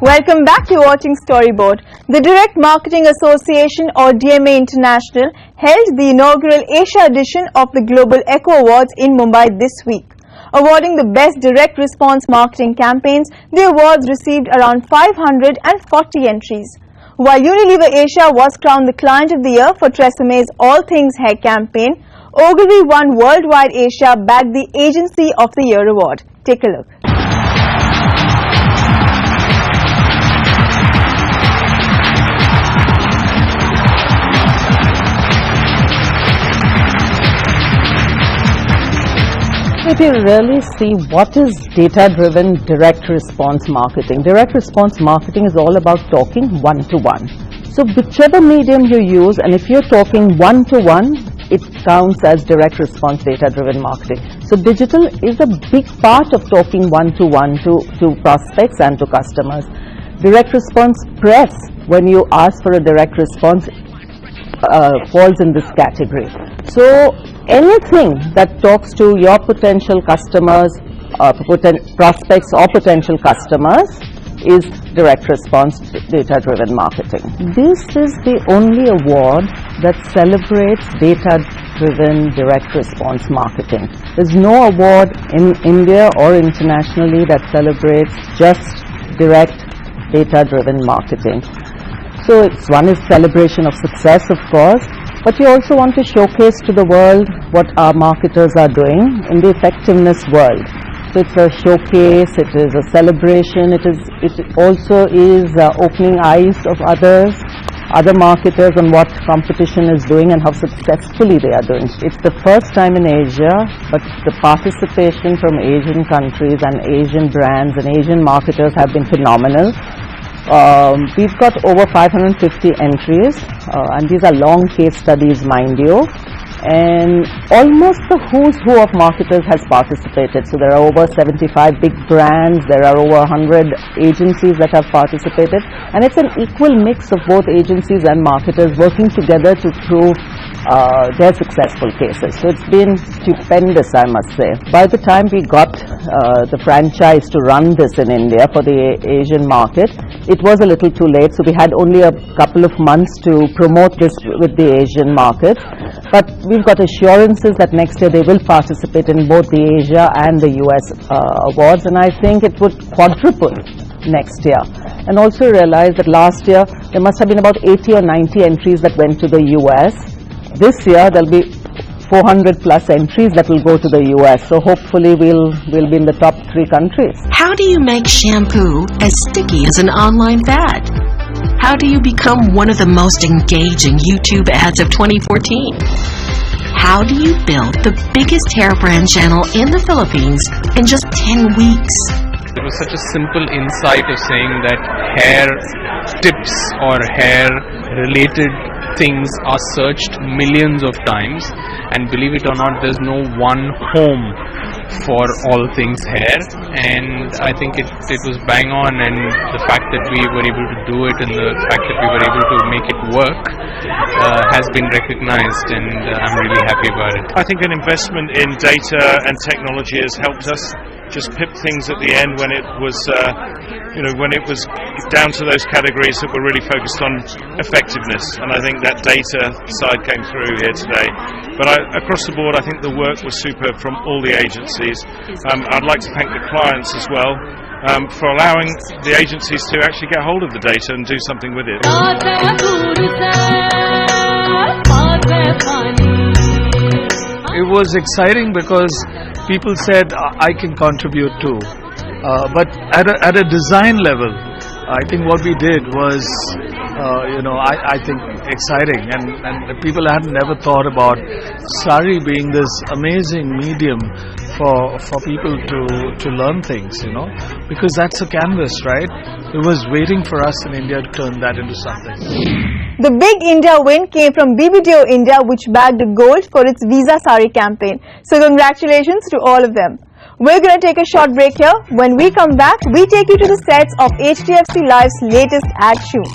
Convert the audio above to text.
Welcome back to watching Storyboard. The Direct Marketing Association or DMA International held the inaugural Asia edition of the Global Echo Awards in Mumbai this week. Awarding the best direct response marketing campaigns, the awards received around 540 entries. While Unilever Asia was crowned the Client of the Year for TRESemme's All Things Hair campaign, Ogilvy won Worldwide Asia bagged the Agency of the Year award. Take a look. If you really see what is data-driven direct response marketing, direct response marketing is all about talking one-to-one. So whichever medium you use, and if you're talking one-to-one, it counts as direct response data-driven marketing. So digital is a big part of talking one-to-one to prospects and to customers. Direct response press, when you ask for a direct response, falls in this category. So anything that talks to your potential customers, prospects or potential customers is direct response data-driven marketing. This is the only award that celebrates data-driven direct response marketing. There's no award in India or internationally that celebrates just direct data-driven marketing. So one is celebration of success, of course, but you also want to showcase to the world what our marketers are doing in the effectiveness world. So it's a showcase, it is a celebration, it also is opening eyes of other marketers on what competition is doing and how successfully they are doing. It's the first time in Asia, but the participation from Asian countries and Asian brands and Asian marketers have been phenomenal. We've got over 550 entries, and these are long case studies, mind you, and almost the who's who of marketers has participated. So there are over 75 big brands, there are over 100 agencies that have participated, and it's an equal mix of both agencies and marketers working together to prove their successful cases. So it's been stupendous, I must say. By the time we got the franchise to run this in India for the Asian market, it was a little too late, so we had only a couple of months to promote this with the Asian market. But we've got assurances that next year they will participate in both the Asia and the US awards, and I think it would quadruple next year. And also realize that last year there must have been about 80 or 90 entries that went to the US. This year there'll be 400 plus entries that will go to the US, so hopefully we'll be in the top 3 countries. How do you make shampoo as sticky as an online fad? How do you become one of the most engaging YouTube ads of 2014? How do you build the biggest hair brand channel in the Philippines in just 10 weeks? It was such a simple insight of saying that hair tips or hair related things are searched millions of times, and believe it or not, there's no one home for all things hair, and I think it was bang on, and the fact that we were able to do it and the fact that we were able to make it work has been recognized, and I'm really happy about it. I think an investment in data and technology has helped us just pip things at the end when it was when it was down to those categories that were really focused on effectiveness, and I think that data side came through here today. But across the board, I think the work was superb from all the agencies. I'd like to thank the clients as well for allowing the agencies to actually get hold of the data and do something with it. It was exciting because people said I can contribute too, but at a design level, I think what we did was I think exciting, and people had never thought about sari being this amazing medium for people to learn things, because that's a canvas, right? It was waiting for us in India to turn that into something. The big India win came from BBDO India, which bagged a gold for its Visa Sari campaign. So congratulations to all of them. We're going to take a short break here. When we come back, we take you to the sets of HDFC Live's latest ad shoot.